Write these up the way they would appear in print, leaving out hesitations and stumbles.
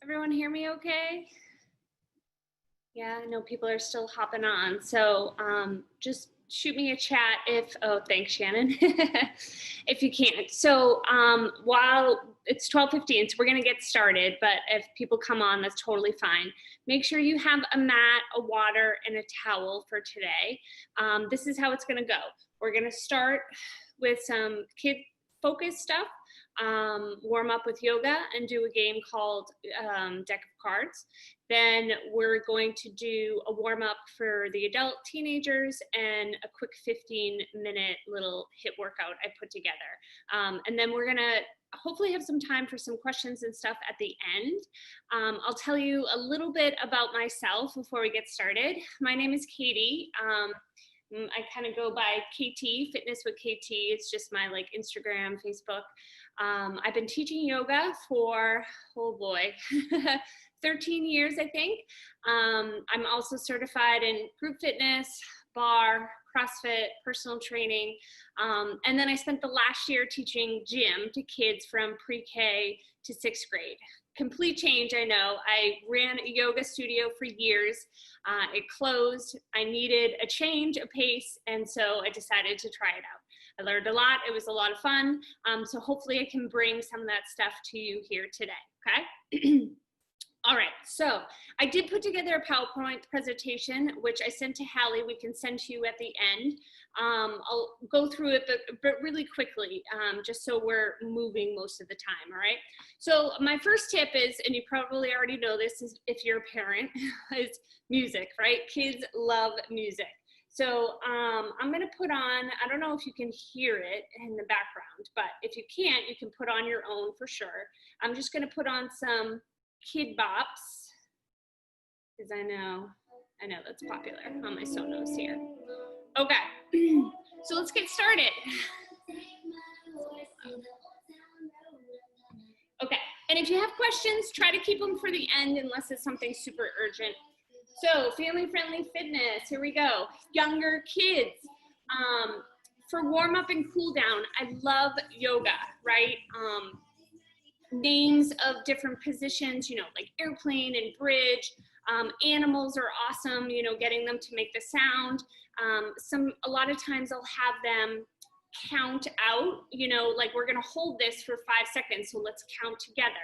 Everyone hear me okay? Yeah, I know people are still hopping on. So just shoot me a chat if, oh, thanks, Shannon, if you can't. So while it's 12:15, so we're going to get started, but if people come on, that's totally fine. Make sure you have a mat, a water, and a towel for today. This is how it's going to go. We're going to start with some kid-focused stuff, warm up with yoga, and do a game called Deck of Cards. Then we're going to do a warm up for the adult teenagers and a quick 15-minute little HIIT workout I put together. And then we're gonna hopefully have some time for some questions and stuff at the end. I'll tell you a little bit about myself before we get started. My name is Katie. I kind of go by KT, Fitness with KT. It's just my like Instagram, Facebook. I've been teaching yoga for, oh boy, 13 years, I think. I'm also certified in group fitness, bar, CrossFit, personal training. And then I spent the last year teaching gym to kids from pre-K to 6th grade. Complete change, I know. I ran a yoga studio for years. It closed. I needed a change, a pace, and so I decided to try it out. I learned a lot. It was a lot of fun. So hopefully I can bring some of that stuff to you here today, okay? All right, so I did put together a PowerPoint presentation, which I sent to Hallie. We can send to you at the end. I'll go through it, but really quickly, just so we're moving most of the time, all right? So my first tip is, and you probably already know this, is if you're a parent, is music, right? Kids love music. So I'm gonna put on, I don't know if you can hear it in the background, but if you can't, you can put on your own for sure. I'm just gonna put on some kid bops, because I know that's popular on my Sonos here. Okay, so let's get started. Okay, and if you have questions, try to keep them for the end unless it's something super urgent. So family-friendly fitness, here we go. Younger kids. For warm up and cool down, I love yoga, right? Names of different positions, you know, like airplane and bridge. Animals are awesome, you know, getting them to make the sound. A lot of times I'll have them count out, you know, like we're gonna hold this for 5 seconds, so let's count together.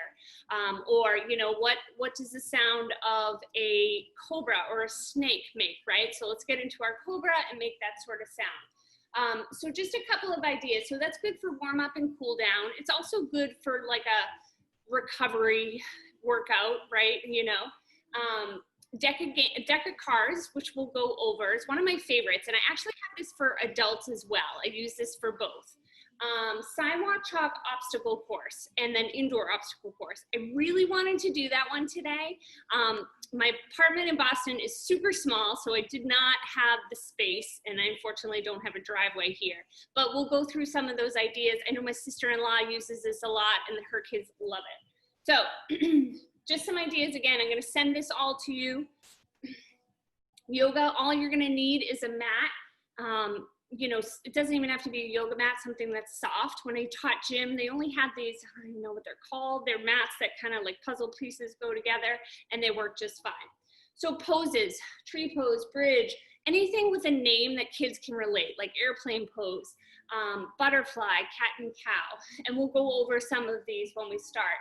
Or, you know, what does the sound of a cobra or a snake make, right? So let's get into our cobra and make that sort of sound. So just a couple of ideas. So that's good for warm up and cool down. It's also good for like a recovery workout, right? You know, deck of cards, which we'll go over. It's one of my favorites, and I actually have this for adults as well. I use this for both. Sidewalk chalk obstacle course, and then indoor obstacle course. I really wanted to do that one today. My apartment in Boston is super small, so I did not have the space, and I unfortunately don't have a driveway here. But we'll go through some of those ideas. I know my sister-in-law uses this a lot, and her kids love it. So just some ideas. Again, I'm going to send this all to you. Yoga, all you're going to need is a mat. You know, it doesn't even have to be a yoga mat, something that's soft. When I taught gym, they only had these, I don't even know what they're called. They're mats that kind of like puzzle pieces go together, and they work just fine. So poses, tree pose, bridge, anything with a name that kids can relate, like airplane pose, butterfly, cat and cow. And we'll go over some of these when we start.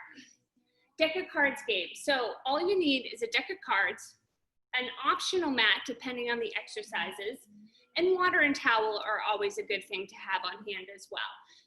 Deck of cards game. So all you need is a deck of cards, an optional mat depending on the exercises, and water and towel are always a good thing to have on hand as well.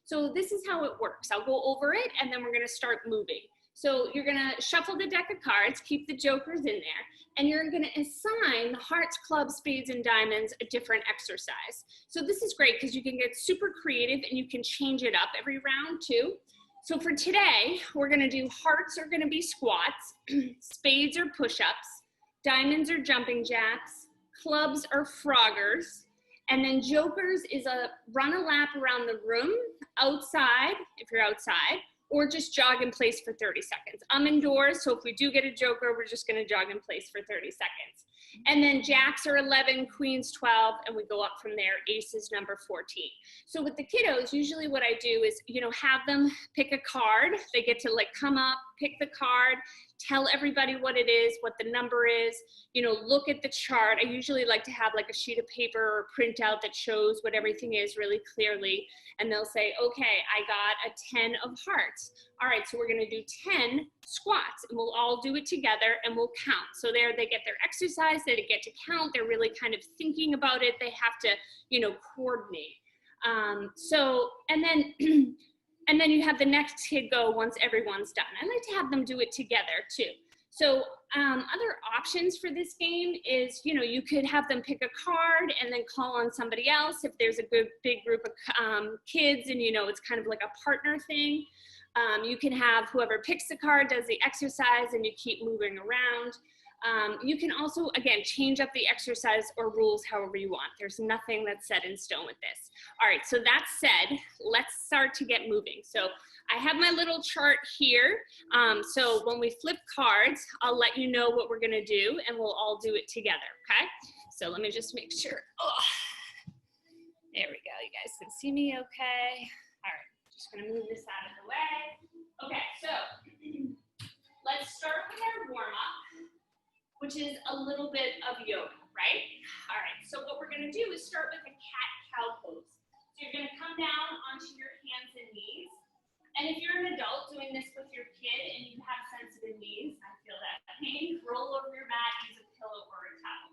So this is how it works. I'll go over it, and then we're gonna start moving. So you're gonna shuffle the deck of cards, keep the jokers in there, and you're gonna assign the hearts, clubs, spades, and diamonds a different exercise. So this is great because you can get super creative and you can change it up every round too. So for today, we're gonna do hearts are gonna be squats, spades are push-ups, diamonds are jumping jacks, clubs are froggers, and then jokers is run a lap around the room, outside, if you're outside, or just jog in place for 30 seconds. I'm indoors, so if we do get a joker, we're just gonna jog in place for 30 seconds. And then jacks are 11, queens 12, and we go up from there. Ace is number 14. So with the kiddos, usually what I do is, you know, have them pick a card. They get to like come up, pick the card, tell everybody what it is, what the number is, you know, look at the chart. I usually like to have like a sheet of paper or printout that shows what everything is really clearly. And they'll say, okay, I got a 10 of hearts. All right, so we're gonna do 10 squats and we'll all do it together and we'll count. So there they get their exercise, they get to count, they're really kind of thinking about it. They have to, you know, coordinate. And then, and then you have the next kid go once everyone's done. I like to have them do it together too. So other options for this game is, you know, you could have them pick a card and then call on somebody else if there's a good big group of kids and, you know, it's kind of like a partner thing. You can have whoever picks the card does the exercise and you keep moving around. You can also, again, change up the exercise or rules however you want. There's nothing that's set in stone with this. All right, so that said, let's start to get moving. So I have my little chart here. So when we flip cards, I'll let you know what we're gonna do and we'll all do it together, okay? So let me just make sure. Oh, there we go, you guys can see me okay. All right, just gonna move this out of the way. Okay, so let's start with our warm-up, which is a little bit of yoga, right? All right, so what we're gonna do is start with a cat-cow pose. So you're gonna come down onto your hands and knees. And if you're an adult doing this with your kid and you have sensitive knees, I feel that pain, roll over your mat, use a pillow or a towel.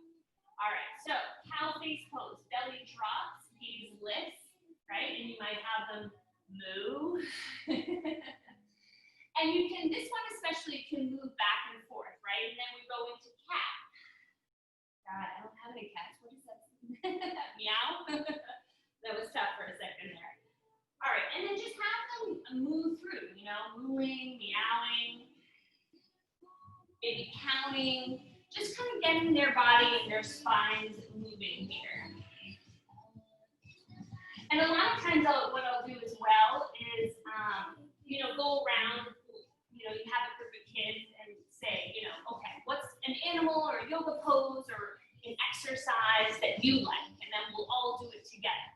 All right, so cow face pose, belly drops, knees lifts, right? And you might have them move. And you can, this one especially can move back and forth, right? And then we go into cat. God, I don't have any cats. What is that? Meow? That was tough for a second there. All right, and then just have them move through, you know, mooing, meowing, maybe counting, just kind of getting their body and their spines moving here. And a lot of times what I'll do as well is, you know, go around, you know, you have a group of kids and say, you know, okay, what's an animal or a yoga pose or an exercise that you like? And then we'll all do it together.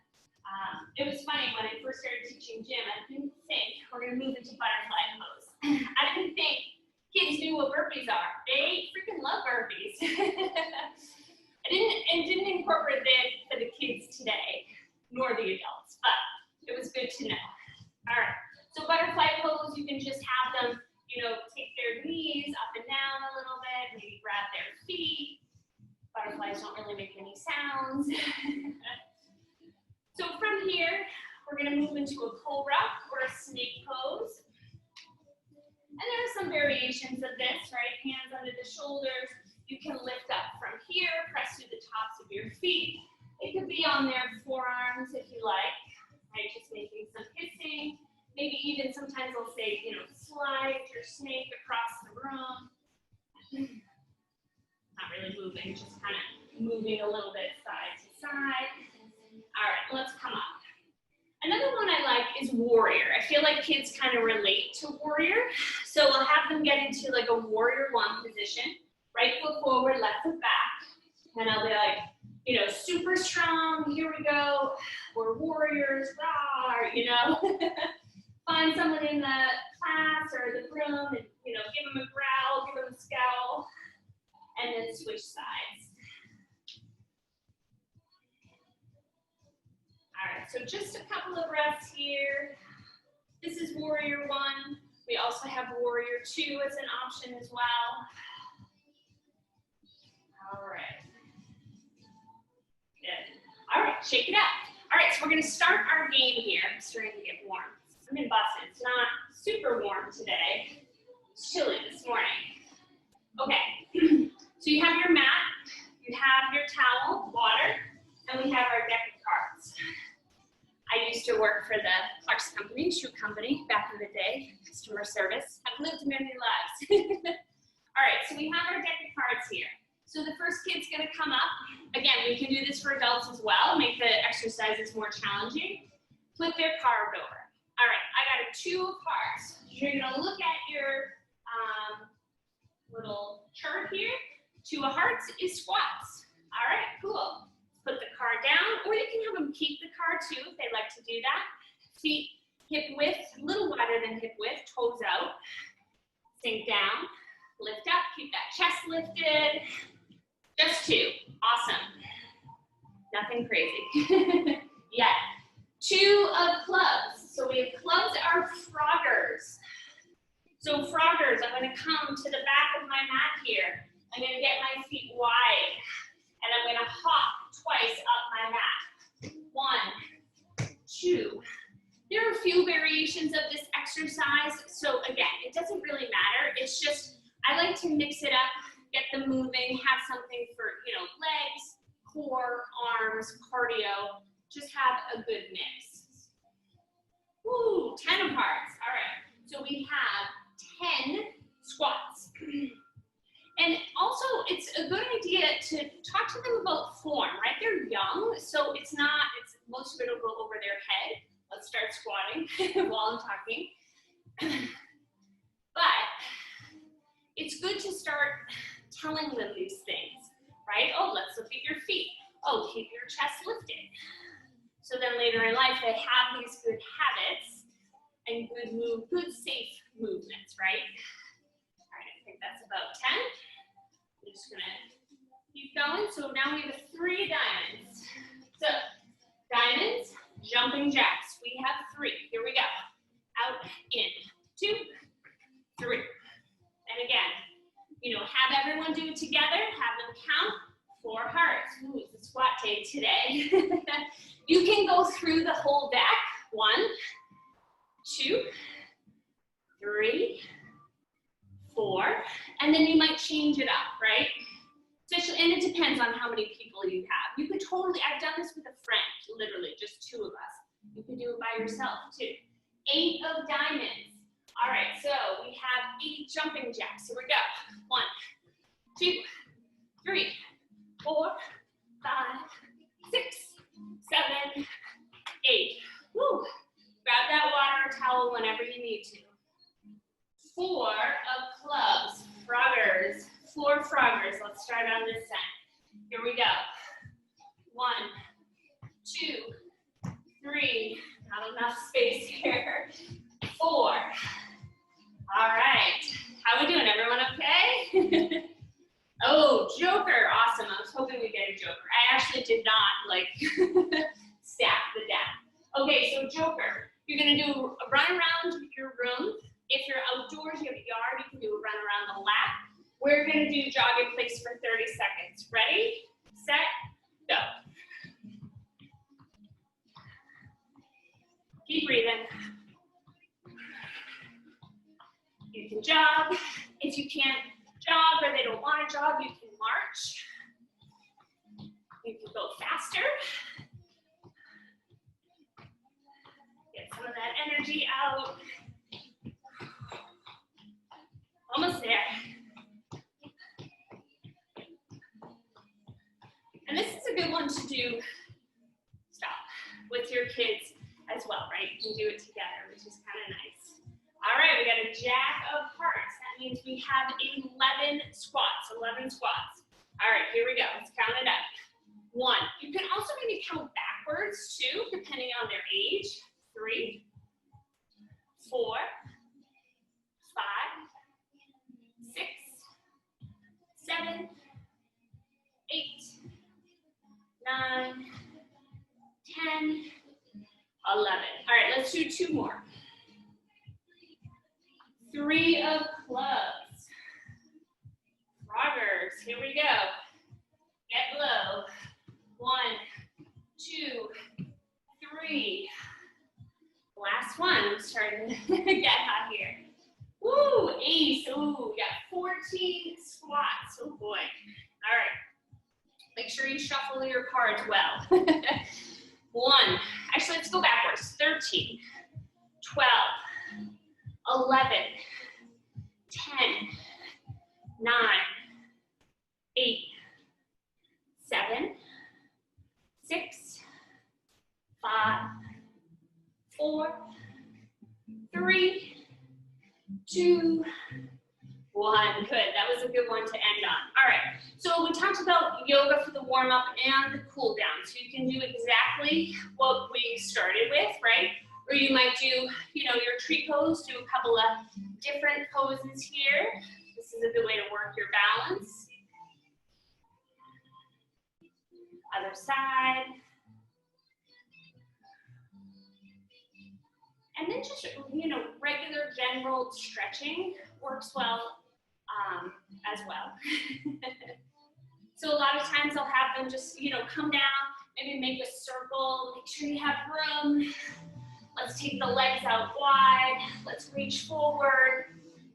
It was funny when I first started teaching gym, I didn't think we're going to move into butterfly pose. I didn't think kids knew what burpees are. They freaking love burpees. I didn't incorporate that for the kids today, nor the adults, but it was good to know. All right, so butterfly pose, you can just have them, you know, take their knees up and down a little bit, maybe grab their feet. Butterflies don't really make any sounds. So from here, we're gonna move into a cobra or a snake pose. And there are some variations of this, right? Hands under the shoulders. You can lift up from here, press through the tops of your feet. It could be on their forearms if you like, right? Just making some hissing. Maybe even sometimes I'll say, you know, slide your snake across the room. Not really moving, just kind of moving a little bit side to side. All right, let's come up. Another one I like is warrior. I feel like kids kind of relate to warrior. So I'll have them get into like a warrior one position. Right foot forward, left foot back. And I'll be like, you know, super strong, here we go. We're warriors, rah, you know. Find someone in the class or the room and, you know, give them a growl, give them a scowl, and then switch sides. All right, so just a couple of breaths here. This is warrior one. We also have warrior two as an option as well. All right. Good. All right, shake it out. All right, so we're gonna start our game here. I'm starting to get warm. I'm in Boston. It's not super warm today. It's chilly this morning. Okay, so you have your mat, you have your towel, water, and we have our deck of cards. I used to work for the Clark's company, shoe company, back in the day, customer service. I've lived many lives. All right, so we have our deck of cards here. So the first kid's gonna come up. Again, we can do this for adults as well, make the exercises more challenging. Flip their card over. All right, I got a two of hearts. You're gonna look at your little chart here. to a heart is squats. All right, cool. Put the car down, or you can have them keep the car too if they like to do that. Feet hip width, a little wider than hip width, toes out. Sink down, lift up, keep that chest lifted. Just two, awesome. Nothing crazy. Yeah. 2 of clubs. So we have clubs are froggers. So froggers, I'm going to come to the back of my mat here. I'm going to get my feet wide. And I'm going to hop twice up my mat. 1, 2. There are a few variations of this exercise. So again, it doesn't really matter. It's just, I like to mix it up, get them moving, have something for, legs, core, arms, cardio. Just have a good mix. Woo, 10 of hearts. All right, so we have 10 squats. And also, it's a good idea to talk to them about form, right? They're young, so most of it will go over their head. Let's start squatting while I'm talking. But it's good to start telling them these things, right? Oh, let's look at your feet. Oh, keep your chest lifted. So then later in life, they have these good habits and good safe movements, right? All right, I think that's about 10. I'm just gonna keep going. So now we have 3 diamonds. So diamonds, jumping jacks. We have 3. Here we go. Out, in, 2, 3. And again, have everyone do it together. Have them count. 4 hearts. Ooh, it's a squat day today. You can go through the whole deck. 1, 2, 3, 4, and then you might change it up, right? Especially, and it depends on how many people you have. You could totally, I've done this with a friend, literally, just 2 of us. You could do it by yourself too. 8 of diamonds. All right, so we have 8 jumping jacks. Here we go. 1, 2, 3, 4, 5, 6, 7, 8. Woo. Grab that water or towel whenever you need to. 4 of clubs, froggers, 4 froggers. Let's start on this side. Here we go. 1, 2, 3. Not enough space here. 4. All right. How we doing? Everyone okay? Oh, Joker. Awesome. I was hoping we'd get a Joker. I actually did not stack the deck. Okay, so Joker. You're going to do a run around your room. If you're outdoors, you have a yard, you can do a run around the lap. We're going to do jog in place for 30 seconds. Ready, set, go. Keep breathing. You can jog. If you can't jog or they don't want to jog, you can march. You can go faster. Get some of that energy out. Almost there. And this is a good one to do, with your kids as well, right? You can do it together, which is kind of nice. All right, we got a jack of hearts. That means we have 11 squats, 11 squats. All right, here we go. Let's count it up. 1. You can also maybe count backwards too, depending on their age. 3, 4, 5, 6, 7, 8, 9, 10, 11. All right, let's do 2 more. 3 of clubs. Froggers, here we go. Get low. 1, 2, 3. Last one. I'm starting to get hot here. Woo, ace. Ooh, we got 14 squats. Oh boy. All right. Make sure you shuffle your cards well. 1. Actually, let's go backwards. 13, 12, 11, 10, 9, 8, 7, 6, 5, 4, 3, 2, One, good. That was a good one to end on. All right, so we talked about yoga for the warm-up and the cool-down. So you can do exactly what we started with, right? Or you might do, you know, your tree pose, do a couple of different poses here. This is a good way to work your balance. Other side. And then just, you know, regular general stretching works well as well. So a lot of times I'll have them just, you know, come down, maybe make a circle, make sure you have room. Let's take the legs out wide. Let's reach forward.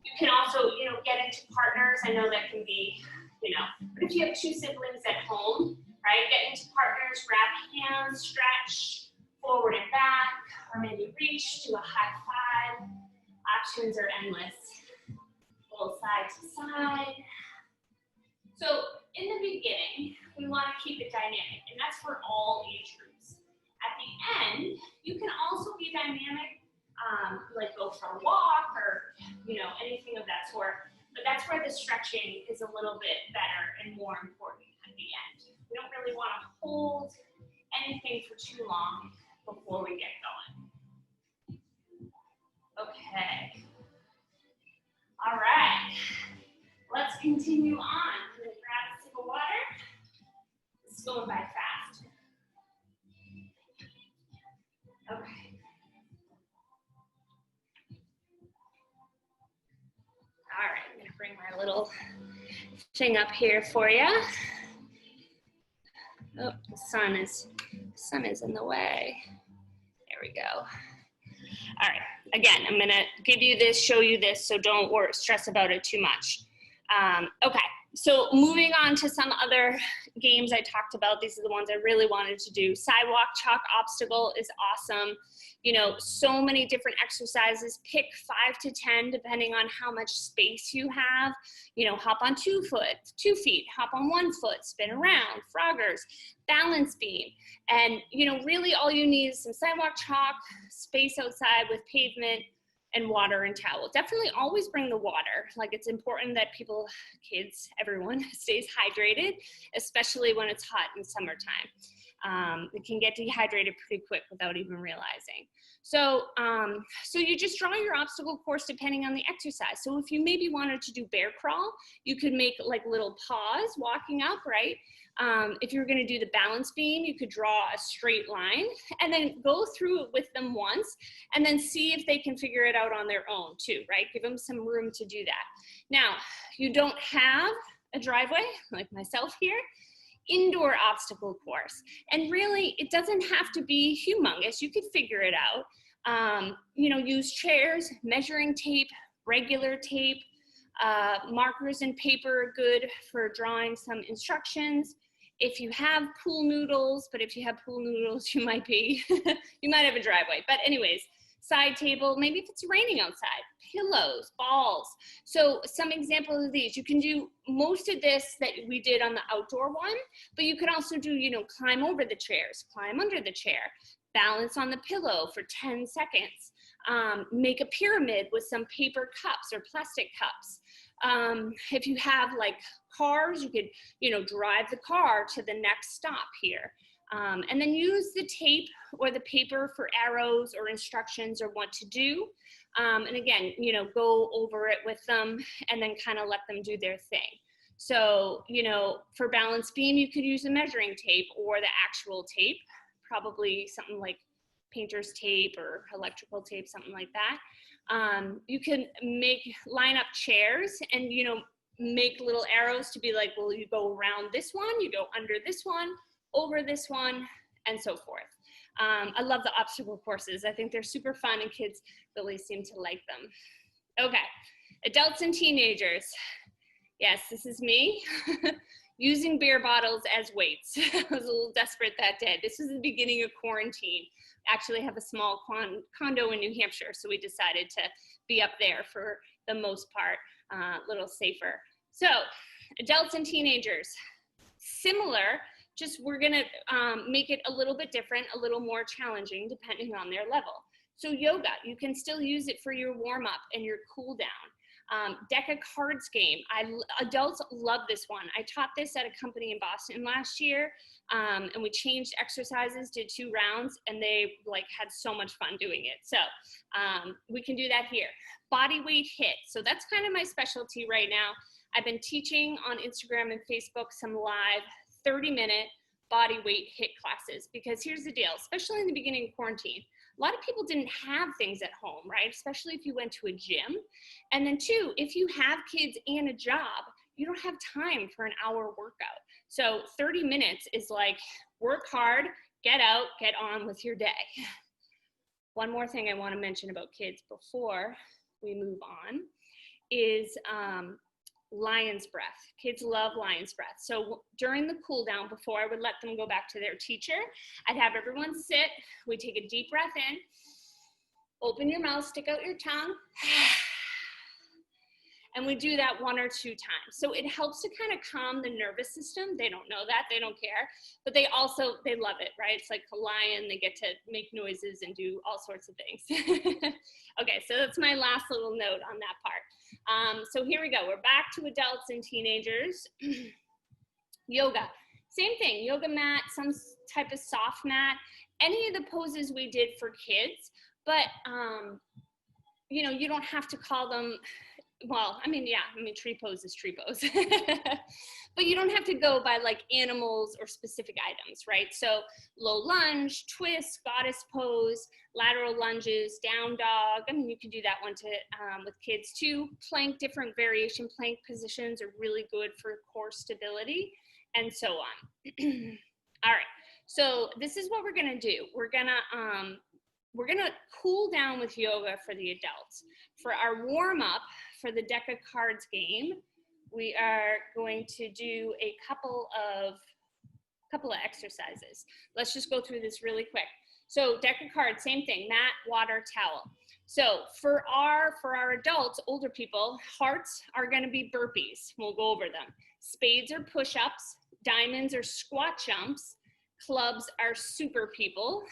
You can also, you know, get into partners. I know that can be, you know, but if you have two siblings at home, right, get into partners, grab hands, stretch forward and back, or maybe reach, do a high five. Options are endless. Both side to side. So in the beginning, we want to keep it dynamic, and that's for all age groups. At the end, you can also be dynamic, like go for a walk or, you know, anything of that sort. But that's where the stretching is a little bit better and more important at the end. We don't really want to hold anything for too long before we get going. Okay. All right. Let's continue on. I'm going to grab a sip of water. This is going by fast. Okay. All right, I'm going to bring my little thing up here for you. Oh, the sun is in the way. There we go. All right, again, I'm going to give you this, show you this, so don't stress about it too much. Okay, so moving on to some other games I talked about. These are the ones I really wanted to do. Sidewalk, chalk, obstacle is awesome. You know, so many different exercises. Pick 5 to 10 depending on how much space you have. You know, hop on 2 feet, hop on 1 foot, spin around, froggers, balance beam. And, you know, really all you need is some sidewalk chalk, space outside with pavement, and water and towel. Definitely always bring the water. Like, it's important that people, kids, everyone stays hydrated, especially when it's hot in summertime. It can get dehydrated pretty quick without even realizing. So, so you just draw your obstacle course depending on the exercise. So if you maybe wanted to do bear crawl, you could make like little paws walking up, right? If you were going to do the balance beam, you could draw a straight line and then go through it with them once and then see if they can figure it out on their own too, right? Give them some room to do that. Now, you don't have a driveway like myself here, indoor obstacle course. And really, it doesn't have to be humongous. You could figure it out. You know, use chairs, measuring tape, regular tape, markers and paper are good for drawing some instructions. If you have pool noodles, but if you have pool noodles, you might be, you might have a driveway. But anyways, side table, maybe if it's raining outside, pillows, balls. So some examples of these, you can do most of this that we did on the outdoor one, but you could also do, you know, climb over the chairs, climb under the chair, balance on the pillow for 10 seconds, make a pyramid with some paper cups or plastic cups. If you have like cars, you could, you know, drive the car to the next stop here. And then use the tape or the paper for arrows or instructions or what to do. And again, you know, go over it with them and then kind of let them do their thing. So, you know, for balance beam, you could use a measuring tape or the actual tape, probably something like painter's tape or electrical tape, something like that. You can line up chairs and, you know, make little arrows to be like, well, you go around this one, you go under this one, over this one, and so forth. I love the obstacle courses. I think they're super fun and kids really seem to like them. Okay, adults and teenagers. Yes, this is me. Using beer bottles as weights. I was a little desperate that day. This was the beginning of quarantine. Actually have a small condo in New Hampshire, so we decided to be up there for the most part, a little safer. So adults and teenagers, similar, just we're gonna make it a little bit different, a little more challenging depending on their level. So yoga, you can still use it for your warm up and your cool down. Deck of cards game. Adults love this one. I taught this at a company in Boston last year, and we changed exercises, did 2 rounds, and they like had so much fun doing it. So we can do that here. Body weight hit. So that's kind of my specialty right now. I've been teaching on Instagram and Facebook some live 30-minute body weight hit classes, because here's the deal, especially in the beginning of quarantine, a lot of people didn't have things at home, right? Especially if you went to a gym. And then 2, if you have kids and a job, you don't have time for an hour workout. So 30 minutes is like, work hard, get out, get on with your day. One more thing I want to mention about kids before we move on is lion's breath. Kids love lion's breath. So during the cool down, before I would let them go back to their teacher, I'd have everyone sit. We take a deep breath in, open your mouth, stick out your tongue, and we do that 1 or 2 times. So it helps to kind of calm the nervous system. They don't know that, they don't care, but they love it, right? It's like a lion, they get to make noises and do all sorts of things. Okay, so that's my last little note on that part. So here we go, we're back to adults and teenagers. Yoga, same thing, yoga mat, some type of soft mat, any of the poses we did for kids, but you know, you don't have to call them, well, tree pose is tree pose. But you don't have to go by like animals or specific items, right? So low lunge, twist, goddess pose, lateral lunges, down dog. I mean, you can do that one with kids too. Plank, different variation plank positions are really good for core stability, and so on. All right, so this is what we're gonna do. We're gonna cool down with yoga for the adults. For our warm up, for the deck of cards game, we are going to do a couple of exercises. Let's just go through this really quick. So deck of cards, same thing, mat, water, towel. So for our adults, older people, hearts are gonna be burpees. We'll go over them. Spades are push-ups, diamonds are squat jumps, clubs are super people.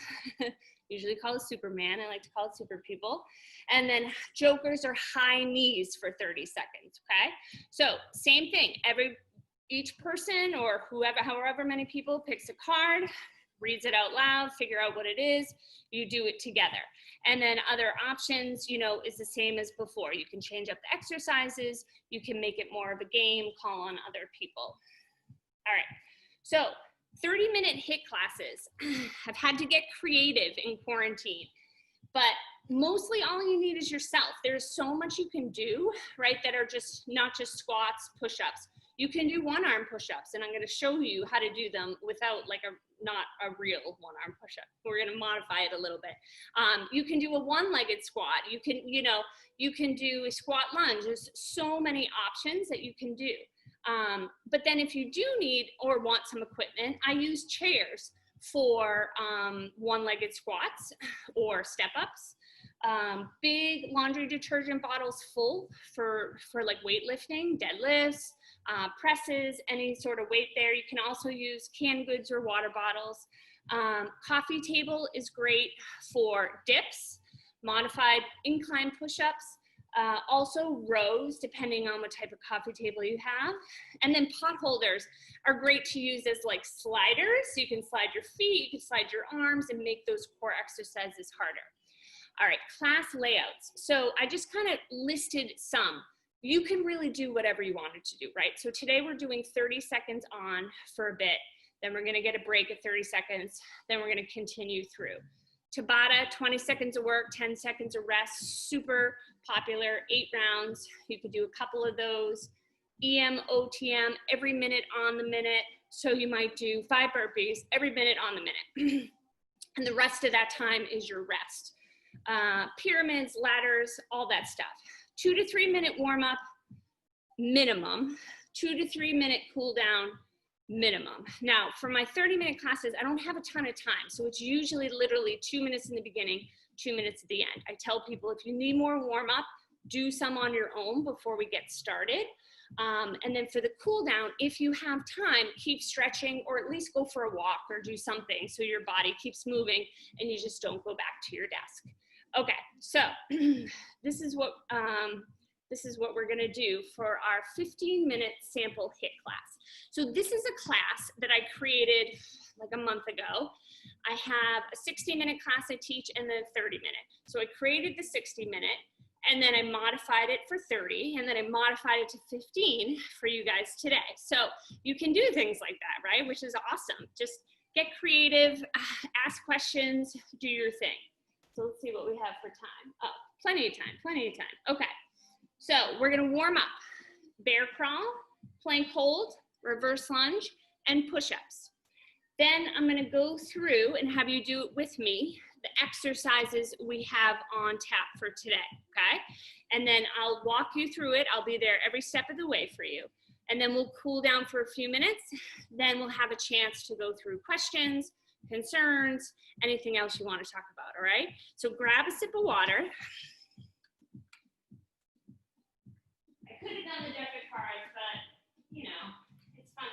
Usually call it Superman, I like to call it super people. And then jokers are high knees for 30 seconds, okay? So same thing, each person or however many people picks a card, reads it out loud, figure out what it is, you do it together. And then other options, you know, is the same as before. You can change up the exercises, you can make it more of a game, call on other people. All right, so 30-minute HIIT classes. I've had to get creative in quarantine, but mostly all you need is yourself. There's so much you can do, right, that are just not just squats, push-ups. You can do one-arm push-ups, and I'm going to show you how to do them without like not a real one-arm push-up. We're going to modify it a little bit. You can do a one-legged squat. You can do a squat lunge. There's so many options that you can do. But then if you do need or want some equipment, I use chairs for one-legged squats or step-ups. Big laundry detergent bottles full for like weightlifting, deadlifts, presses, any sort of weight there. You can also use canned goods or water bottles. Coffee table is great for dips, modified incline push-ups. Also rows, depending on what type of coffee table you have. And then pot holders are great to use as like sliders. So you can slide your feet, you can slide your arms and make those core exercises harder. All right, class layouts. So I just kind of listed some. You can really do whatever you wanted to do, right? So today we're doing 30 seconds on for a bit, then we're gonna get a break at 30 seconds, then we're gonna continue through. Tabata, 20 seconds of work, 10 seconds of rest, super popular, 8 rounds. You could do a couple of those. EM, OTM, every minute on the minute. So you might do 5 burpees, every minute on the minute. And the rest of that time is your rest. Pyramids, ladders, all that stuff. 2 to 3 minute warm up, minimum. 2 to 3 minute cool down, minimum. Now, for my 30-minute classes, I don't have a ton of time. So it's usually literally 2 minutes in the beginning, 2 minutes at the end. I tell people if you need more warm up, do some on your own before we get started. And then for the cool down, if you have time, keep stretching or at least go for a walk or do something so your body keeps moving and you just don't go back to your desk. Okay, so this is this is what we're gonna do for our 15-minute sample HIIT class. So this is a class that I created like a month ago. I have a 60-minute class I teach and then a 30-minute. So I created the 60-minute and then I modified it for 30 and then I modified it to 15 for you guys today. So you can do things like that, right? Which is awesome. Just get creative, ask questions, do your thing. So let's see what we have for time. Oh, plenty of time, plenty of time. Okay, so we're gonna warm up. Bear crawl, plank hold, reverse lunge, and push-ups. Then I'm gonna go through and have you do it with me, the exercises we have on tap for today, okay? And then I'll walk you through it. I'll be there every step of the way for you. And then we'll cool down for a few minutes. Then we'll have a chance to go through questions, concerns, anything else you want to talk about, all right? So grab a sip of water. I could have done the deck of cards, but, you know, it's fun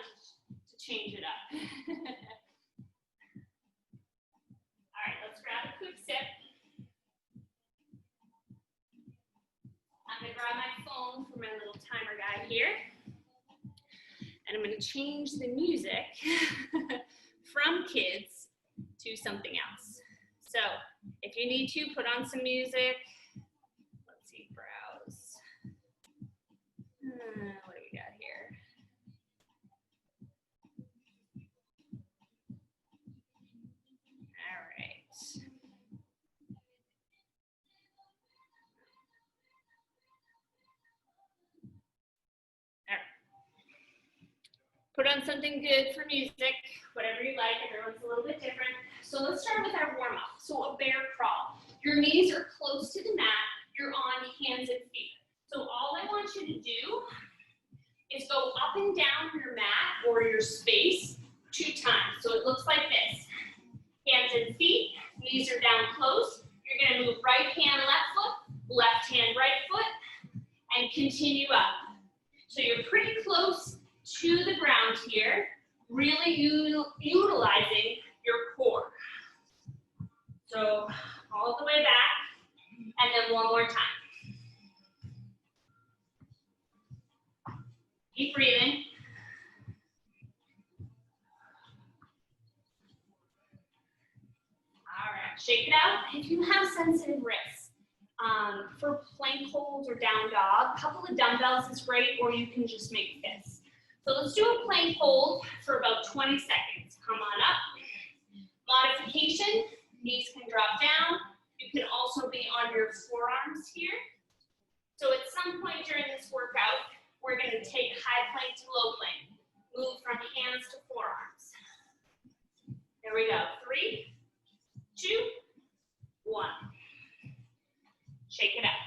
to change it up. All right, let's grab a quick sip. I'm gonna grab my phone for my little timer guide here. And I'm gonna change the music from kids to something else. So if you need to, put on some music. Let's see, browse. What do we got here? All right. Put on something good for music, whatever you like. Everyone's a little bit different. So let's start with our warm up. So a bear crawl. Your knees are close to the mat. You're on hands and feet. So all I want you to do is go up and down your mat or your space 2 times. So it looks like this. Hands and feet, knees are down close. You're gonna move right hand, left foot, left hand, right foot, and continue up. So you're pretty close to the ground here, really utilizing your core. So all the way back, and then one more time. Keep breathing. All right, shake it out. If you have sensitive wrists, for plank holds or down dog, a couple of dumbbells is great, or you can just make fists. So let's do a plank hold for about 20 seconds. Come on up. Modification, knees can drop down. You can also be on your forearms here. So at some point during this workout, we're gonna take high plank to low plank. Move from hands to forearms. Here we go, 3, 2, 1. Shake it up.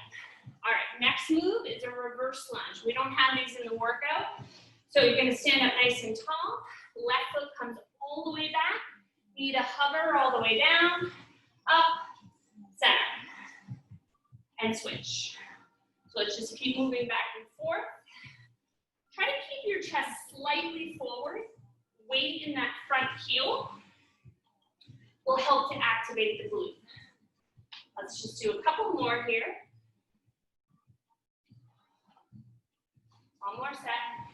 All right, next move is a reverse lunge. We don't have these in the workout. So you're gonna stand up nice and tall. Left foot comes all the way back. Knee to hover all the way down, up, center, and switch. So let's just keep moving back and forth. Try to keep your chest slightly forward. Weight in that front heel will help to activate the glute. Let's just do a couple more here. One more set.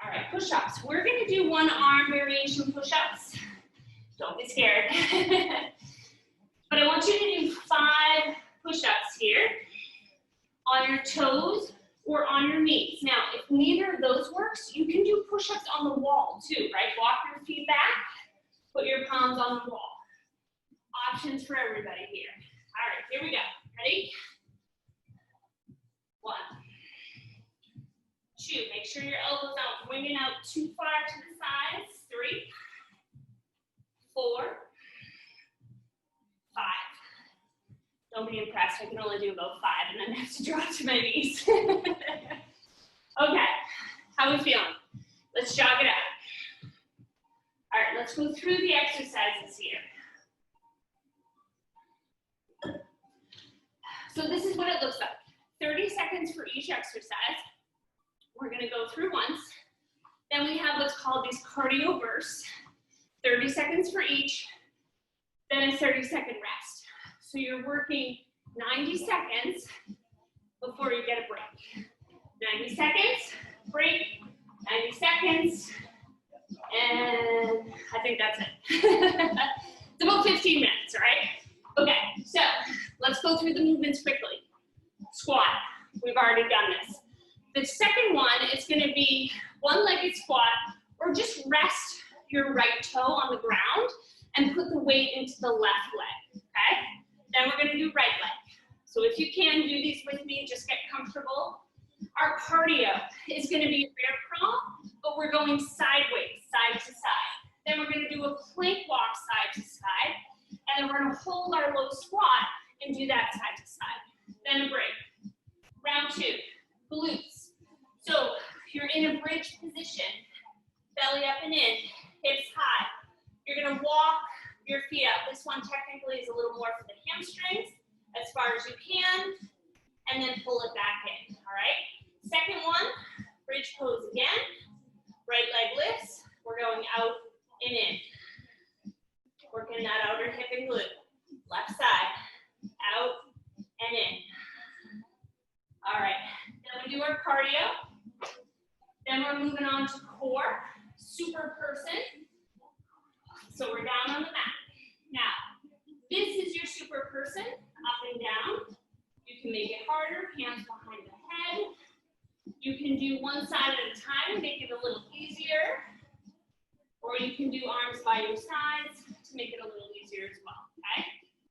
All right, push-ups. We're gonna do one arm variation push-ups. Don't be scared. But I want you to do 5 push-ups here on your toes or on your knees. Now, if neither of those works, you can do push-ups on the wall too, right? Walk your feet back, put your palms on the wall. Options for everybody here. All right, here we go. Ready? 1, 2. Make sure your elbows aren't winging out too far to the sides. 3, 4, 5. Don't be impressed. I can only do about 5 and then I have to drop to my knees. Okay, how are we feeling? Let's jog it out. All right, let's go through the exercises here. So this is what it looks like. 30 seconds for each exercise. We're gonna go through once. Then we have what's called these cardio bursts. 30 seconds for each, then a 30-second rest. So you're working 90 seconds before you get a break. 90 seconds, break, 90 seconds, and I think that's it. It's about 15 minutes, all right? Okay, so let's go through the movements quickly. Squat, we've already done this. The second one is gonna be one-legged squat, or just rest your right toe on the ground and put the weight into the left leg, okay? Then we're gonna do right leg. So if you can, do these with me, just get comfortable. Our cardio is gonna be a bear crawl, but we're going sideways, side to side. Then we're gonna do a plank walk side to side, and then we're gonna hold our low squat and do that side to side. Then a break. Round two, glutes. So you're in a bridge position, belly up and in, hips high. You're gonna walk your feet up. This one technically is a little more for the hamstrings, as far as you can, and then pull it back in, all right? Second one, bridge pose again. Right leg lifts. We're going out and in. Working that outer hip and glute. Left side, out and in. All right, then we do our cardio. Then we're moving on to core, super person. So we're down on the mat. Now, this is your super person, up and down. You can make it harder, hands behind the head. You can do one side at a time, make it a little easier. Or you can do arms by your sides to make it a little easier as well, okay?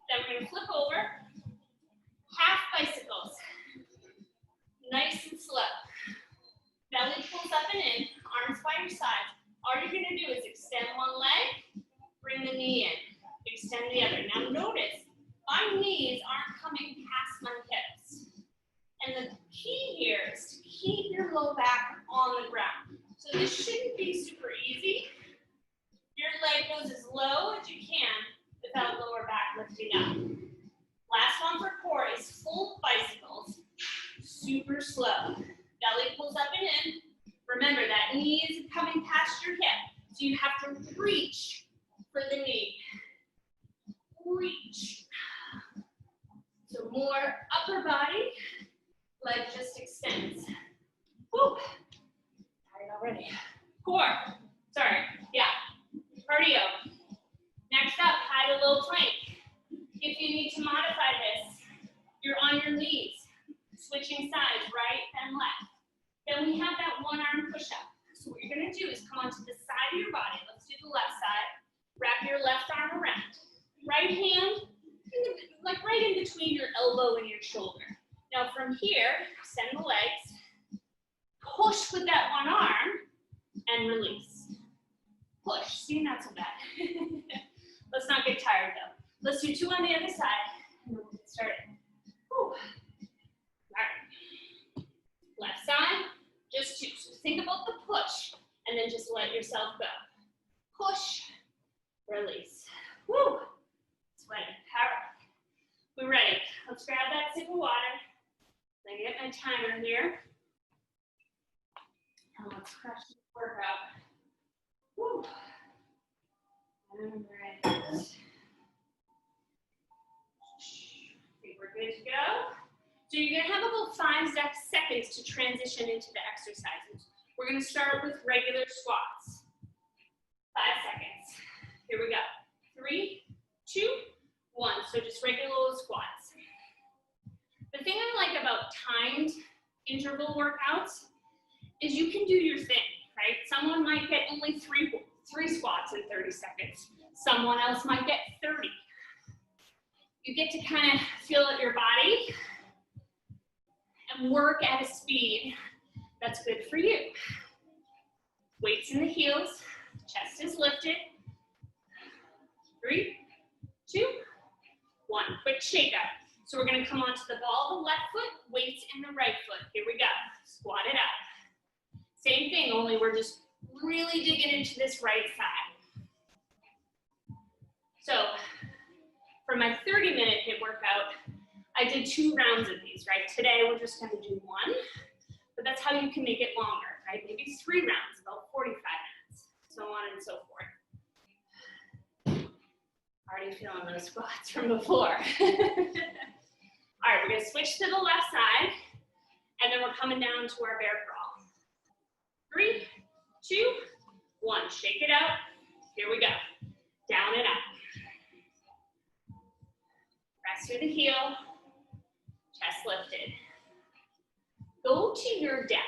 Then we're gonna flip over, half bicycles. Nice and slow. Belly pulls up and in, arms by your sides. All you're gonna do is extend one leg, bring the knee in, extend the other. Now notice, my knees aren't coming past my hips. And the key here is to keep your low back on the ground. So this shouldn't be super easy. Your leg goes as low as you can without lower back lifting up. Last one for core is full bicycles, super slow. Belly pulls up and in. Remember, that knee is coming past your hip, so you have to reach for the knee. Reach. So more upper body, leg just extends. Woo. Tired already. Core. Sorry. Yeah. Cardio. Next up, high to low plank. If you need to modify this, you're on your knees, switching sides, right and left. Then we have that one arm push-up. So what you're gonna do is come onto the side of your body. Let's do the left side. Wrap your left arm around. Right hand, like right in between your elbow and your shoulder. Now from here, extend the legs, push with that one arm, and release. Push, see, not so bad. Let's not get tired though. Let's do two on the other side, and we'll get started. Whew. All right. Left side, just two. So think about the push, and then just let yourself go. Push, release. Woo! Sweating, all right. We're ready. Let's grab that sip of water. Let me get my timer here. And let's crush this workout. Woo! All right. I think we're good to go. So you're gonna have about 5 seconds to transition into the exercises. We're gonna start with regular squats. 5 seconds. Here we go. 3, 2, 1. So just regular squats. The thing I like about timed interval workouts is you can do your thing, right? Someone might get only three squats in 30 seconds. Someone else might get 30. You get to kind of feel out your body and work at a speed that's good for you. Weights in the heels, chest is lifted. 3, 2, 1. Quick shake up. So we're gonna come onto the ball of the left foot, weights in the right foot. Here we go. Squat it up. Same thing, only we're just really digging into this right side. So for my 30-minute HIIT workout, I did 2 rounds of these, right? Today we're just gonna do 1, but that's how you can make it longer, right? Maybe 3 rounds, about 45 minutes, so on and so forth. Already feeling those squats from before. All right, we're gonna switch to the left side, and then we're coming down to our bear crawl. 3, 2, 1, shake it out. Here we go. Down and up. Press through the heel, chest lifted. Go to your depth,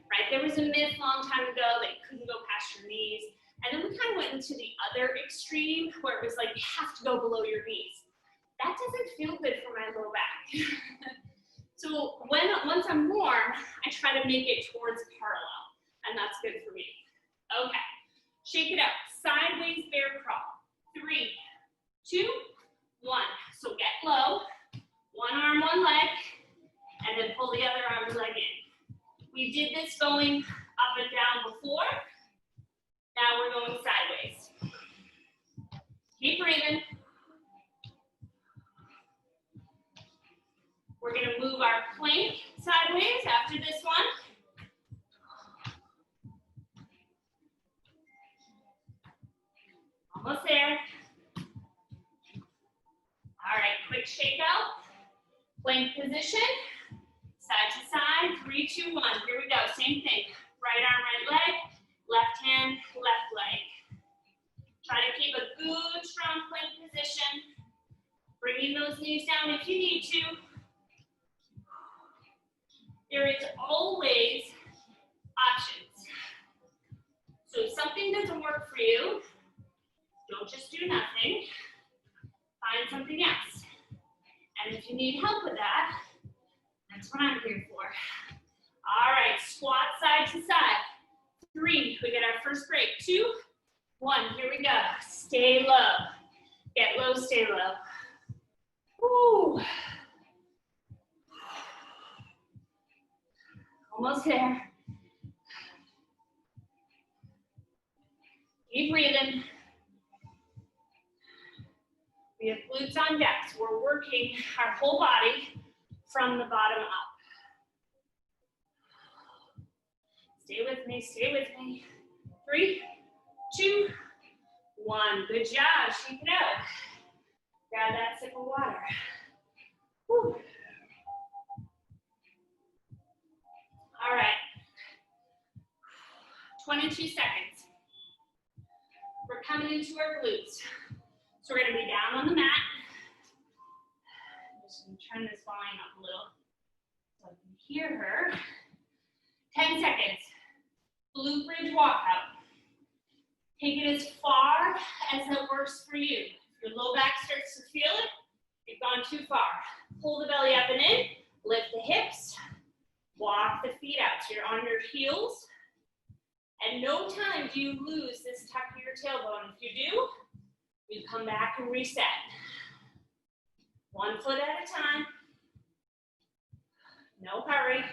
right? There was a myth a long time ago that you couldn't go past your knees. And then we kind of went into the other extreme where it was like, you have to go below your knees. That doesn't feel good for my low back. So once I'm warm, I try to make it towards parallel, and that's good for me. Okay, shake it out. Sideways bear crawl. 3, 2, 1. So get low, one arm, one leg, and then pull the other arm leg in. We did this going up and down before. Now we're going sideways. Keep breathing. We're going to move our plank sideways after this one. Almost there. All right, quick shake out. Plank position. Side to side. 3, 2, 1. Here we go. Same thing. Right arm, right leg. Left hand, left leg. Try to keep a good, strong plank position. Bringing those knees down if you need to. There is always options. So if something doesn't work for you, don't just do nothing. Find something else. And if you need help with that, that's what I'm here for. All right, squat side to side. 3, we get our first break. 2, 1, here we go. Stay low. Get low, stay low. Woo. Almost there. Keep breathing. We have glutes on deck, so we're working our whole body from the bottom up. Stay with me, stay with me. 3, 2, 1. Good job, shake it out. Grab that sip of water. Whew. All right. 22 seconds. We're coming into our glutes. So we're gonna be down on the mat. I'm just gonna turn this volume up a little so I can hear her. 10 seconds. Glute bridge walkout. Take it as far as it works for you. If your low back starts to feel it, you've gone too far. Pull the belly up and in, lift the hips, walk the feet out. So you're on your heels. At no time do you lose this tuck of your tailbone. If you do, you come back and reset. 1 foot at a time. No hurry.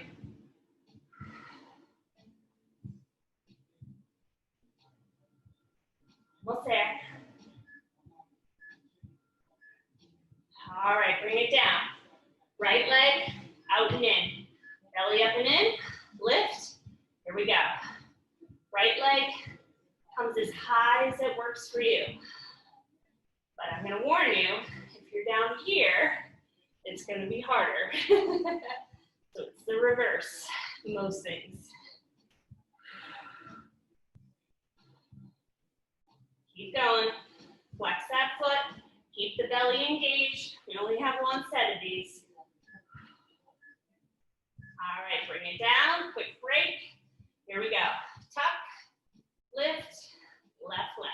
Almost there. All right, bring it down. Right leg out and in. Belly up and in. Lift. Here we go. Right leg comes as high as it works for you. But I'm going to warn you, if you're down here, it's going to be harder. So it's the reverse, most things. Keep going. Flex that foot. Keep the belly engaged. We only have 1 set of these. All right, bring it down. Quick break. Here we go. Tuck, lift, left leg.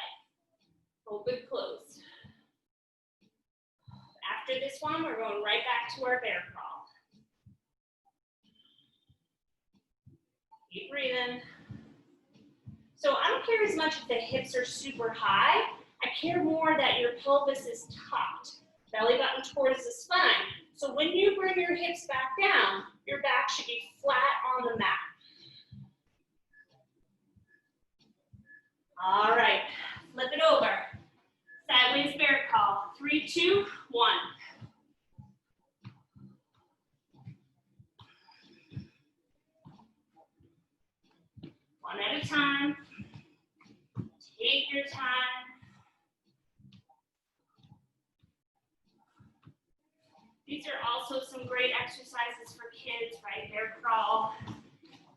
Open, close. After this one, we're going right back to our bear crawl. Keep breathing. So I don't care as much if the hips are super high. I care more that your pelvis is tucked, belly button towards the spine. So when you bring your hips back down, your back should be flat on the mat. All right, flip it over. Sideways bear crawl. 3, 2, 1. One at a time. Take your time. These are also some great exercises for kids, right? Bear crawl,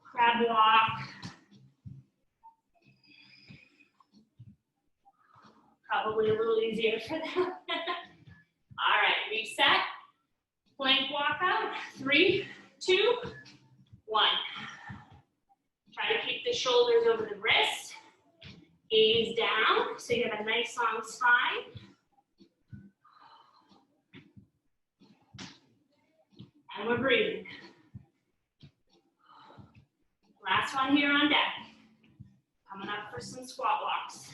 crab walk. Probably a little easier for them. All right, reset. Plank walk out. 3, 2, 1. Try to keep the shoulders over the wrist. Gaze down so you have a nice long spine. And we're breathing. Last one here on deck. Coming up for some squat walks.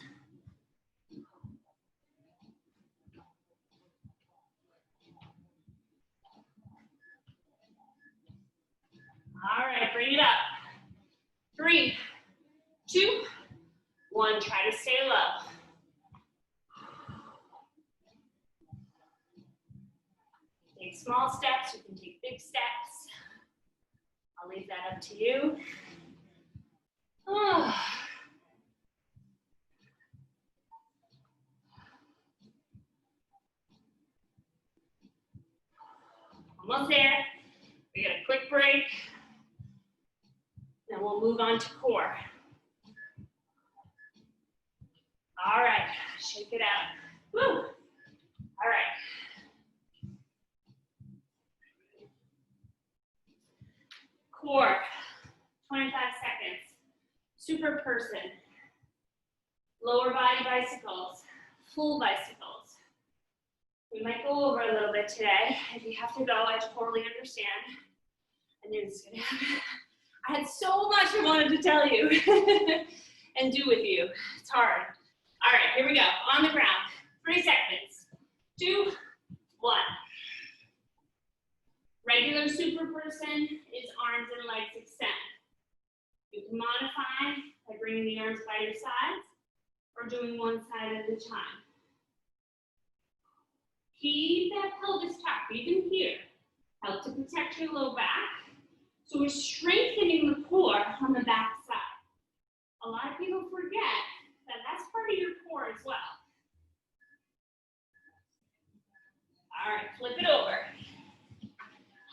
All right, bring it up. 3, 2, 1. Try to stay low. Take small steps, you can take big steps. I'll leave that up to you. Oh. Almost there. We got a quick break. Then we'll move on to core. All right, shake it out. Woo. All right. Core, 25 seconds. Super person. Lower body bicycles, full bicycles. We might go over a little bit today. If you have to go, I totally understand. I knew this was gonna happen. I had so much I wanted to tell you and do with you. It's hard. All right, here we go. On the ground. 3 seconds. 2, 1. Regular super person is arms and legs extend. You can modify by bringing the arms by your sides or doing one side at a time. Keep that pelvis tucked, even here. Help to protect your low back. So we're strengthening the core on the back side. A lot of people forget that that's part of your core as well. All right, flip it over.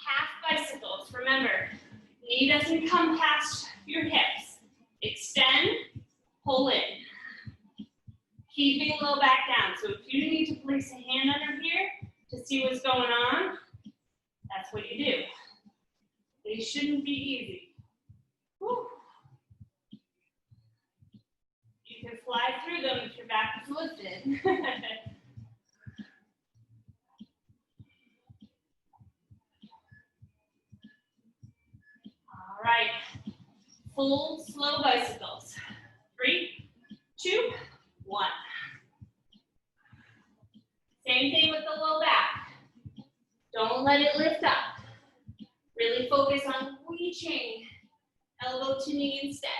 Half bicycles. Remember, knee doesn't come past your hips. Extend, pull in. Keeping low back down. So if you need to place a hand under here to see what's going on, that's what you do. They shouldn't be easy. Woo. You can fly through them if your back is lifted. All right, full slow bicycles. 3, 2, 1. Same thing with the low back. Don't let it lift up. Really focus on reaching elbow to knee instead.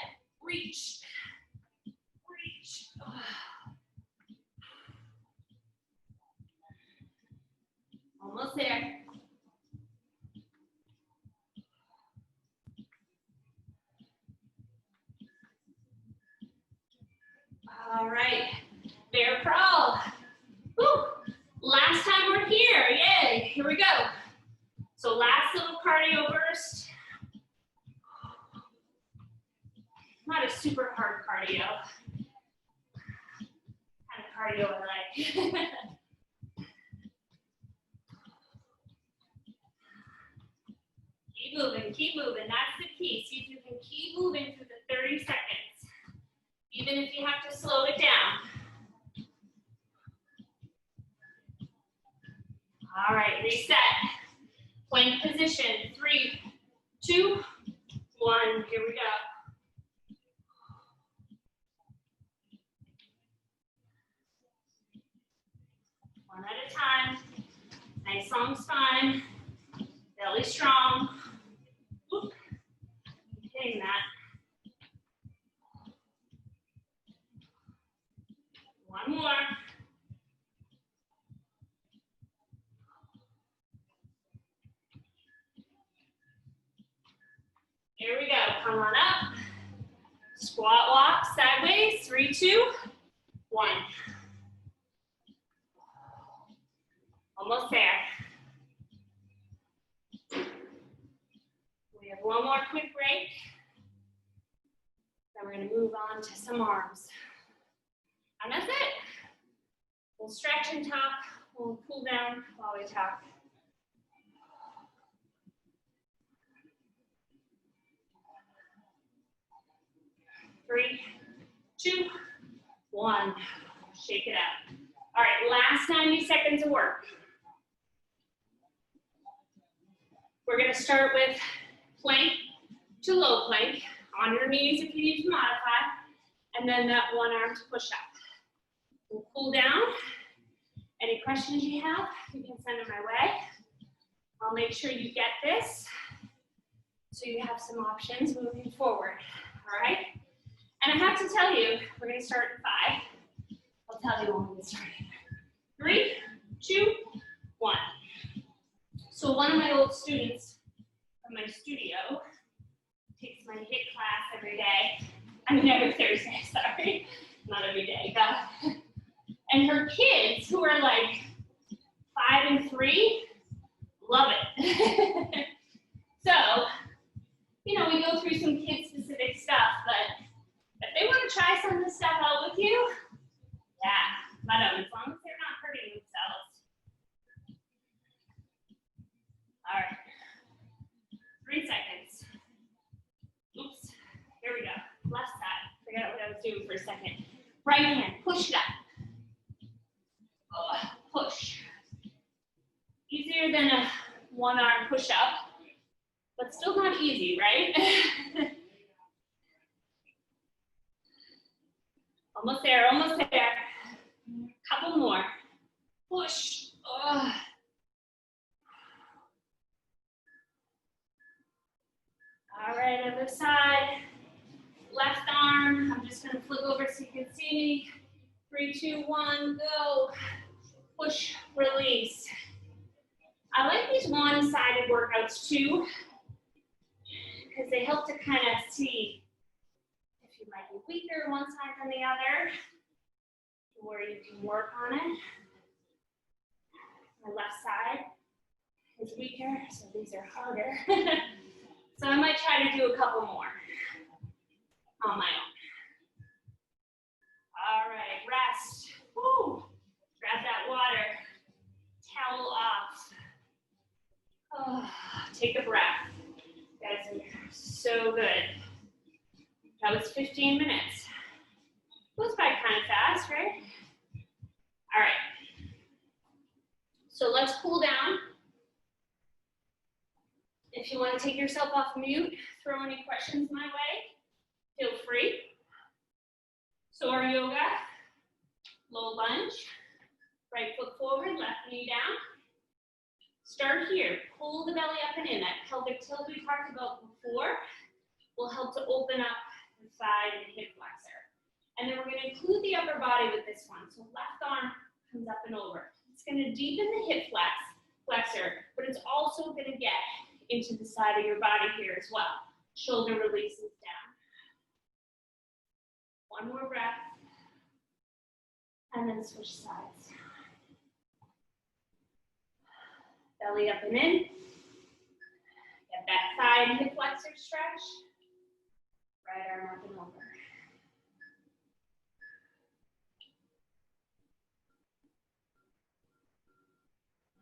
Reach. Reach. Almost there. All right, bear crawl. Woo. Last time we're here, yay, here we go. So last little cardio burst. Not a super hard cardio. Kind of cardio I like. Keep moving, that's the key. See if you can keep moving through the 30 seconds. Even if you have to slow it down. All right, reset. Plank position. 3, 2, 1. Here we go. One at a time. Nice long spine. Belly strong. Oop. Getting that. One more. Here we go. Come on up. Squat walk sideways. 3, 2, 1. Almost there. One more quick break. Then we're going to move on to some arms. And that's it. We'll stretch and talk. We'll cool down while we talk. Three, two, one. Shake it out. All right, last 90 seconds of work. We're going to start with plank to low plank, on your knees if you need to modify, and then that one arm to push up. We'll cool down. Any questions you have, you can send them my way. I'll make sure you get this so you have some options moving forward, all right? And I have to tell you, we're going to start at 5. I'll tell you when we get started. 3, 2, 1. So one of my old students from my studio takes my HIIT class every day. I mean, every Thursday, sorry. Not every day, but. And her kids, who are like 5 and 3, love it. So, you know, we go through some kid-specific stuff, but if they want to try some of this stuff out with you, yeah, let them, as long as they're not hurting themselves. All right, 3 seconds. Oops, here we go. Left side. Forgot what I was doing for a second. Right hand, push it up. Oh, push. Easier than a one-arm push-up, but still not easy, right? Almost there, almost there. Couple more. Push. Oh. All right, other side. Left arm. I'm just going to flip over so you can see me. 3, 2, 1, go. Push, release. I like these one-sided workouts too, because they help to kind of see if you might be weaker one side than the other, where you can work on it. My left side is weaker, so these are harder. So I might try to do a couple more on my own. All right, rest. Woo. Grab that water. Towel off. Oh, take a breath. Guys are so good. That was 15 minutes. Goes by kind of fast, right? All right. So let's cool down. If you want to take yourself off mute, throw any questions my way, feel free. So our yoga, low lunge, right foot forward, left knee down. Start here, pull the belly up and in. That pelvic tilt we talked about before will help to open up the side and hip flexor. And then we're going to include the upper body with this one. So left arm comes up and over. It's going to deepen the hip flexor, but it's also going to get into the side of your body here as well. Shoulder releases down. One more breath. And then switch sides. Belly up and in. Get that side hip flexor stretch. Right arm up and over.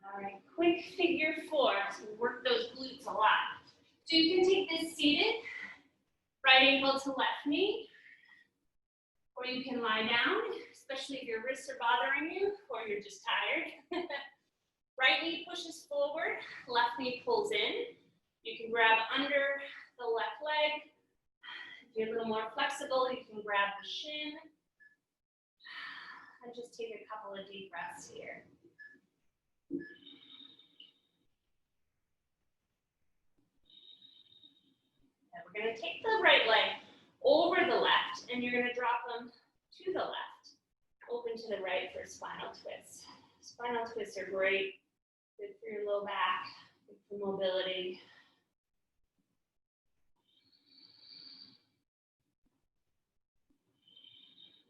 All right, quick figure 4. So we work those glutes a lot. So you can take this seated, right ankle to left knee, or you can lie down, especially if your wrists are bothering you or you're just tired. Right knee pushes forward, left knee pulls in. You can grab under the left leg. If you're a little more flexible, you can grab the shin. And just take a couple of deep breaths here. And we're going to take the right leg over the left, and you're going to drop them to the left. Open to the right for spinal twists. Spinal twists are great. Good for your low back, good for mobility.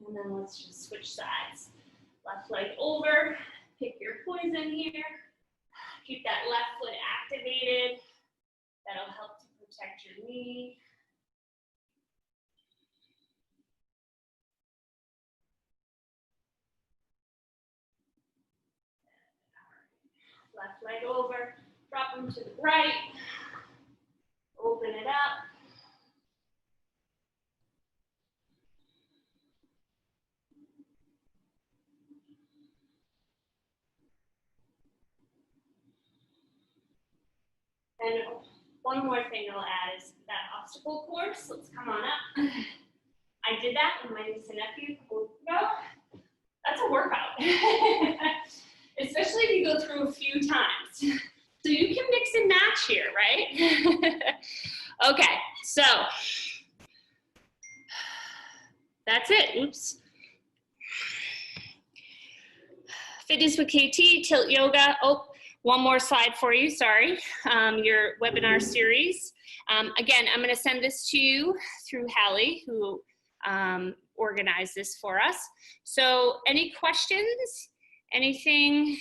And then let's just switch sides. Left leg over, pick your poison here. Keep that left foot activated. That'll help to Protect your knee. Left leg over, drop them to the right, open it up. And one more thing I'll add is that obstacle course. Let's come on up. I did that with my niece and nephew a couple weeks ago. That's a workout, especially if you go through a few times. So you can mix and match here, right? Okay, so that's it. Oops. Fitness with KT, Tilt Yoga. Oh, one more slide for you, sorry. Your webinar series. Again, I'm gonna send this to you through Hallie, who organized this for us. So any questions? Anything?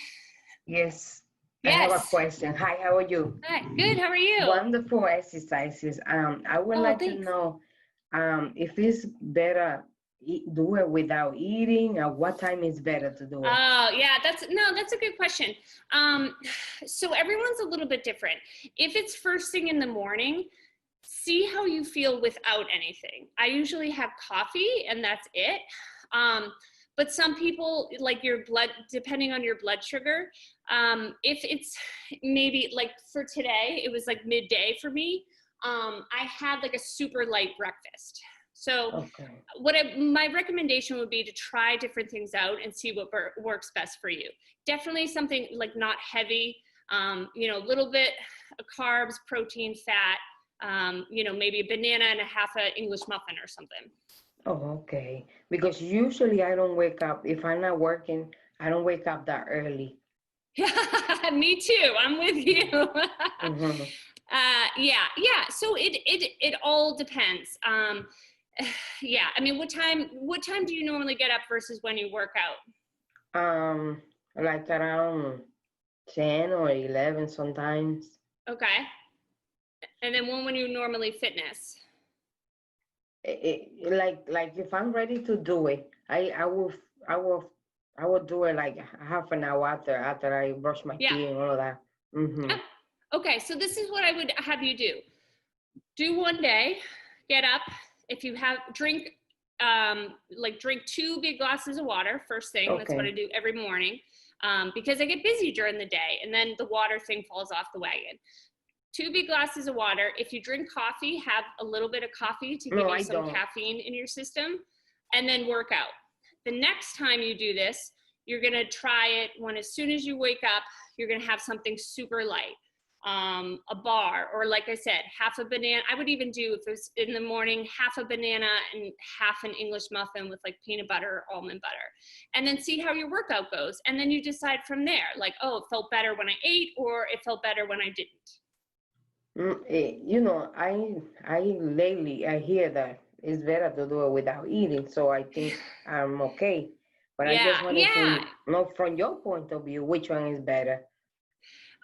Yes. Yes. I have a question. Hi, how are you? Hi, good, how are you? Wonderful exercises. I would like to know if it's better do it without eating, or what time is better to do it? Oh, yeah, that's a good question. So everyone's a little bit different. If it's first thing in the morning, see how you feel without anything. I usually have coffee and that's it. But some people, like your blood, depending on your blood sugar, if it's maybe like for today, it was like midday for me. I had like a super light breakfast. So my recommendation would be to try different things out and see what works best for you. Definitely something like not heavy, you know, a little bit of carbs, protein, fat, you know, maybe a banana and a half an English muffin or something. Oh, okay. Because usually I don't wake up, if I'm not working, I don't wake up that early. Me too. I'm with you. Mm-hmm. Yeah. So it all depends. Yeah. I mean, what time do you normally get up versus when you work out? Like around 10 or 11 sometimes. Okay. And then when you normally fitness? Like if I'm ready to do it, I will do it like half an hour after I brush my teeth and all that. Mm-hmm. Yeah. Okay, so this is what I would have you do. Do one day, get up. If you have drink 2 big glasses of water first thing. Okay. That's what I do every morning, because I get busy during the day, and then the water thing falls off the wagon. 2 big glasses of water. If you drink coffee, have a little bit of coffee to give you some caffeine in your system, and then work out. The next time you do this, you're gonna try it when, as soon as you wake up, you're gonna have something super light, a bar, or like I said, half a banana. I would even do, if it was in the morning, half a banana and half an English muffin with like peanut butter or almond butter, and then see how your workout goes. And then you decide from there, like, oh, it felt better when I ate, or it felt better when I didn't. You know, I lately I hear that it's better to do it without eating, so I think I'm okay. But I just wanted to know from your point of view, which one is better?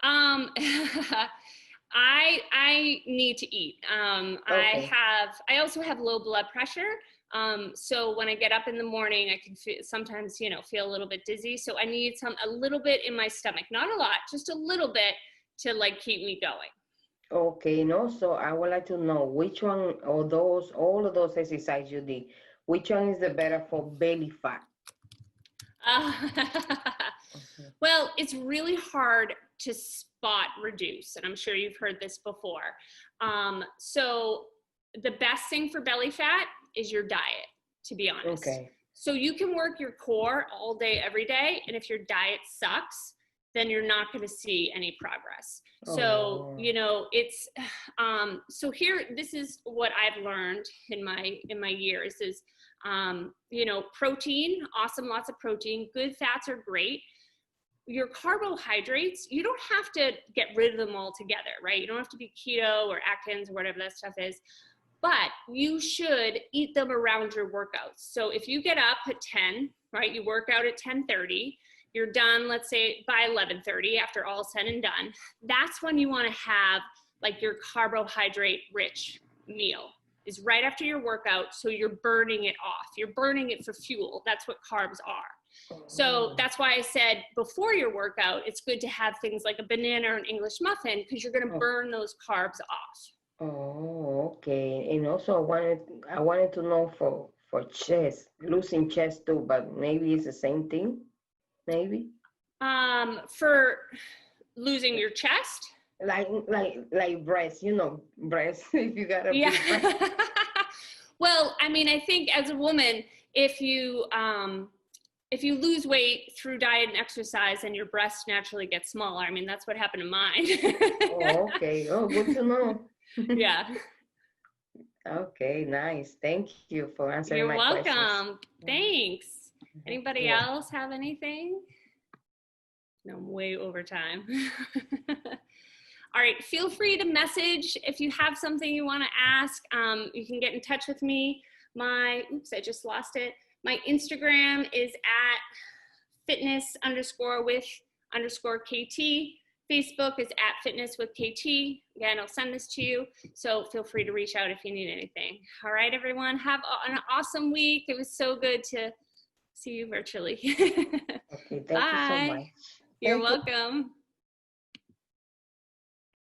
I need to eat. Okay. I also have low blood pressure. So when I get up in the morning, I can sometimes, feel a little bit dizzy. So I need a little bit in my stomach, not a lot, just a little bit to like keep me going. Okay, so I would like to know which one of all of those exercises you did, which one is the better for belly fat? Well, it's really hard to spot reduce, and I'm sure you've heard this before. So the best thing for belly fat is your diet, to be honest. Okay. So you can work your core all day, every day, and if your diet sucks, then you're not going to see any progress. So, it's, so here, this is what I've learned in my years is, protein, awesome, lots of protein, good fats are great. Your carbohydrates, you don't have to get rid of them altogether, right? You don't have to be keto or Atkins or whatever that stuff is, but you should eat them around your workouts. So if you get up at 10, right, you work out at 10:30, you're done, let's say by 11:30, after all said and done, that's when you want to have like your carbohydrate rich meal is right after your workout. So you're burning it off. You're burning it for fuel. That's what carbs are. So that's why I said before your workout, it's good to have things like a banana or an English muffin, because you're going to burn those carbs off. Oh, okay. And also I wanted to know for chest, losing chest too, but maybe it's the same thing, maybe? For losing your chest? Like breast, breast, if you got a big breast. Well, I mean, I think as a woman, if you lose weight through diet and exercise, and your breast naturally gets smaller. I mean, that's what happened to mine. Oh, okay. Oh, good to know. Yeah. Okay, nice. Thank you for answering my questions. You're welcome. Thanks. Anybody else have anything? No, I'm way over time. All right, feel free to message if you have something you want to ask. You can get in touch with me. Oops, I just lost it. My Instagram is at fitness_with_KT. Facebook is at fitnesswithkt. Again, I'll send this to you. So feel free to reach out if you need anything. All right, everyone, have an awesome week. It was so good to see you virtually. Okay, thank you so much. You're welcome.